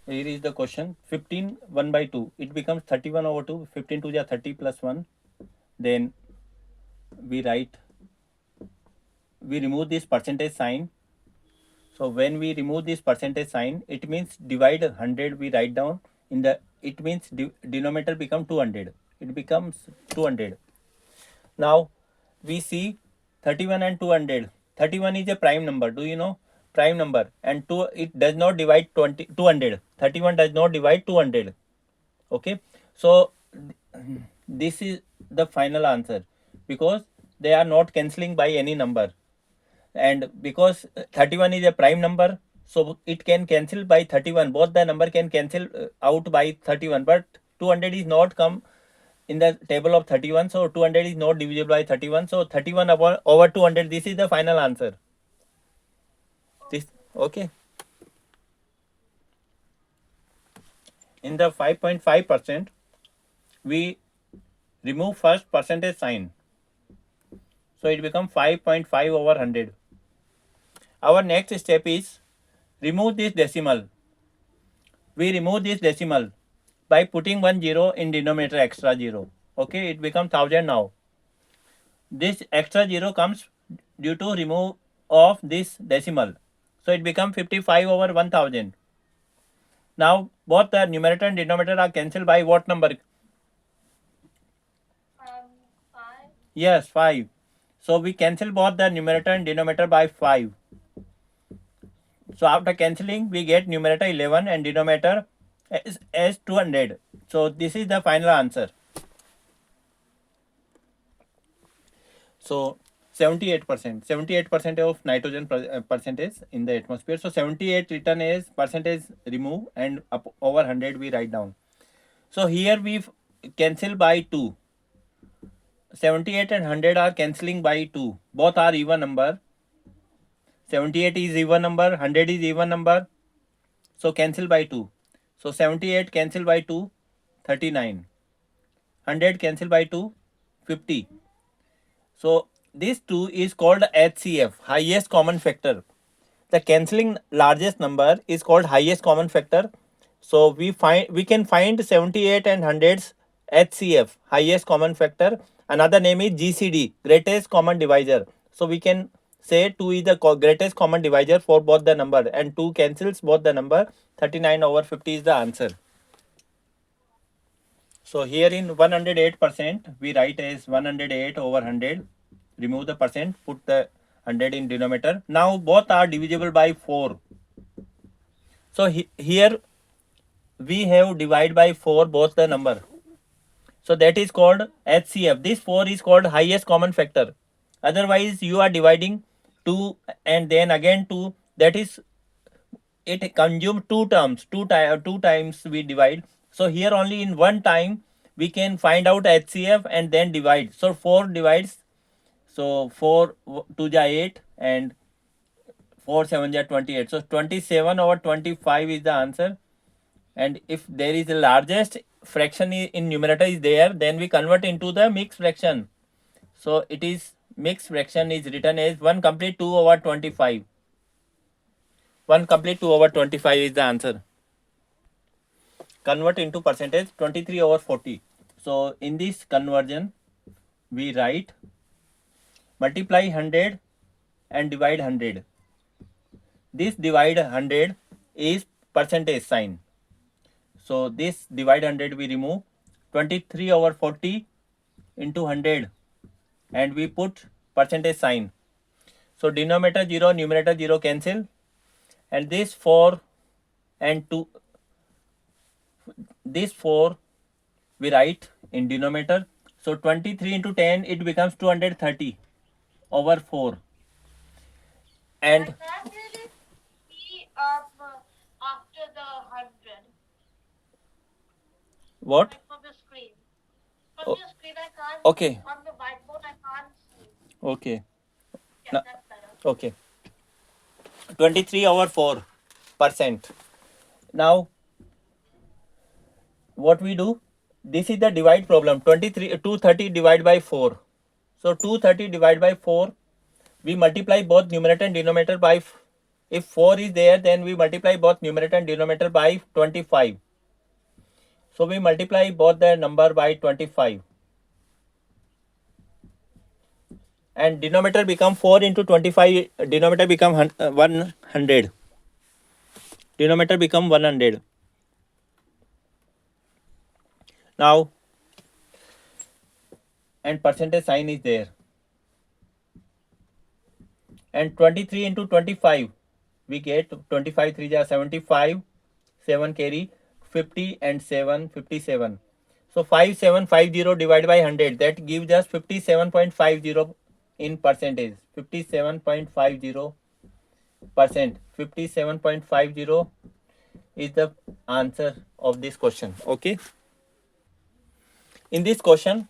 Here is the question. 15 1 by 2. It becomes 31 over 2. 15 to the 30 plus 1. Then we write, we remove this percentage sign. So when we remove this percentage sign, it means divide 100 we write down in the, it means denominator become 200. It becomes 200. Now we see 31 and 200. 31 is a prime number. Do you know? Prime number. And 2, it does not divide 200. 31 does not divide 200. Okay. So this is the final answer, because they are not cancelling by any number. And because 31 is a prime number, so it can cancel by 31. Both the number can cancel out by 31, but 200 is not come in the table of 31, so 200 is not divisible by 31, so 31 over 200. This is the final answer. This, okay. In the 5.5%, we remove first percentage sign, so it becomes 5.5 over 100. Our next step is remove this decimal. We remove this decimal by putting one zero in denominator, extra zero. Okay, it becomes 1000 now. This extra zero comes due to remove of this decimal, so it becomes 55 over 1000. Now both the numerator and denominator are cancelled by what number? 5. Yes, 5. So we cancel both the numerator and denominator by 5. So after cancelling, we get numerator 11 and denominator as 200. So this is the final answer. So 78% of nitrogen percentage in the atmosphere. So 78 written as percentage remove, and up over 100 we write down. So here we cancel by 2. 78 and 100 are cancelling by 2. Both are even number. 78 is even number, 100 is even number. So cancel by 2. So 78 cancel by 2, 39. 100 cancel by 2, 50. So this 2 is called HCF, highest common factor. The cancelling largest number is called highest common factor. So we can find 78 and 100's HCF, highest common factor. Another name is GCD, greatest common divisor. So we can say 2 is the greatest common divisor for both the number, and 2 cancels both the number. 39 over 50 is the answer. So here in 108%, we write as 108 over 100. Remove the percent, put the 100 in denominator. Now both are divisible by 4. So here we have divide by 4 both the number. So that is called HCF. This 4 is called highest common factor. Otherwise you are dividing 2 and then again 2. That is, it consumes 2 terms. 2 times we divide. So here only in one time we can find out HCF and then divide. So 4 divides. So 4 2 ja 8 and 4 7 ja 28. So 27 over 25 is the answer. And if there is the largest fraction in numerator is there, then we convert into the mixed fraction. So it is mixed fraction is written as 1 complete 2 over 25. 1 complete 2 over 25 is the answer. Convert into percentage, 23 over 40. So in this conversion, we write multiply 100 and divide 100. This divide 100 is percentage sign. So this divide 100 we remove, 23 over 40 into 100, and we put percentage sign. So denominator 0, numerator 0 cancel, and this 4 and 2, this 4 we write in denominator. So 23 into 10, it becomes 230 over 4. And I can't really see after the 100. what? Like from your screen. From Oh, your screen, I can't. okay. On the whiteboard, I can't see. Okay. Yeah, No, that's better. okay. 23 over 4%. Now what we do? This is the divide problem. 230 divided by 4. So 230 divided by 4. We multiply both numerator and denominator by If 4 is there, then we multiply both numerator and denominator by 25. So we multiply both the number by 25. And denominator become 4 into 25, denominator become 100. Denominator become 100. Now, and percentage sign is there. And 23 into 25, we get 25 3 are 75, 7 carry 50 and 7 57. So 5750 divided by 100, that gives us 57.50 in percentage. 57.50%. 57.50 is the answer of this question. Okay. In this question,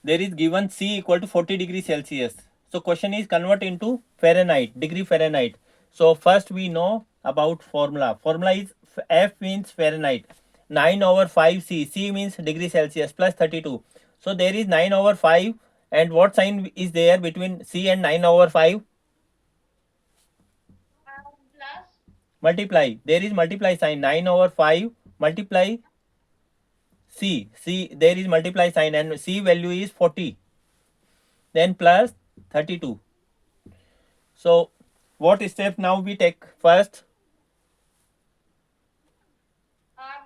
there is given C equal to 40 degrees Celsius. So question is convert into Fahrenheit, degree Fahrenheit. So first we know about formula. Formula is F means Fahrenheit. 9 over 5 C. C means degree Celsius plus 32. So there is 9 over 5. And what sign is there between C and 9 over 5? Plus. Multiply. There is multiply sign. 9 over 5 multiply C. There is multiply sign and C value is 40. Then plus 32. So what step now we take? First,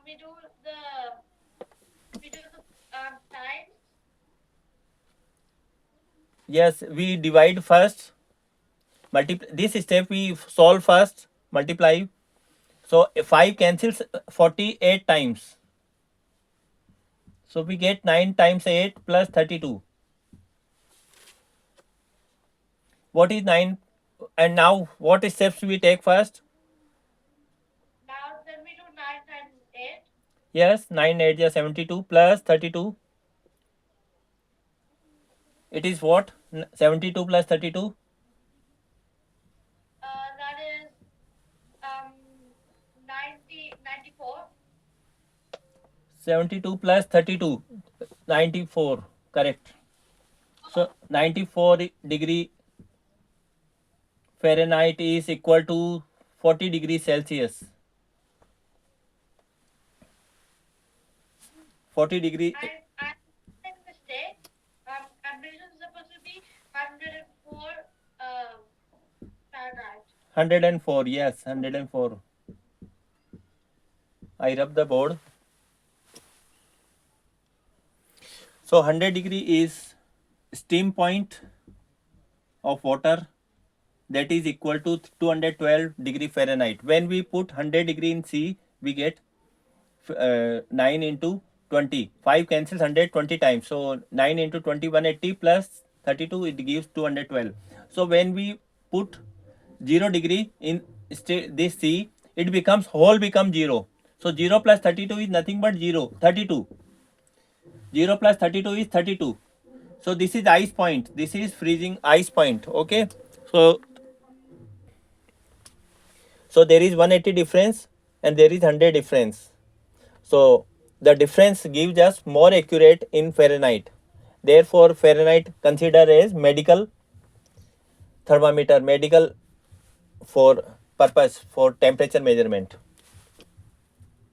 We do the times. yes, we divide first. This step we solve first. Multiply. So 5 cancels 48 times. So we get 9 times 8 plus 32. What is 9? And now what steps we take first? Now then we do 9 times 8. Yes, 9 8 is 72 plus 32. It is what? 72 plus 32? That is 94. 72 plus 32, 94, correct. So 94 degree Fahrenheit is equal to 40 degrees Celsius. 40 degree. I made a mistake. Temperature is supposed to be 104 Fahrenheit. 104, yes, 104. I rub the board. So 100 degree is steam point of water, that is equal to 212 degree Fahrenheit. When we put 100 degree in C, we get 9 into 20. 5 cancels 100 20 times. So 9 into 20, 180 plus 32, it gives 212. So when we put 0 degree in this C, it becomes whole become 0. So 0 plus 32 is nothing but 0, 32. 0 plus 32 is 32. So this is ice point. This is freezing ice point. Okay. So there is 180 difference and there is 100 difference. So the difference gives us more accurate in Fahrenheit. Therefore, Fahrenheit considered as medical thermometer, medical for purpose for temperature measurement.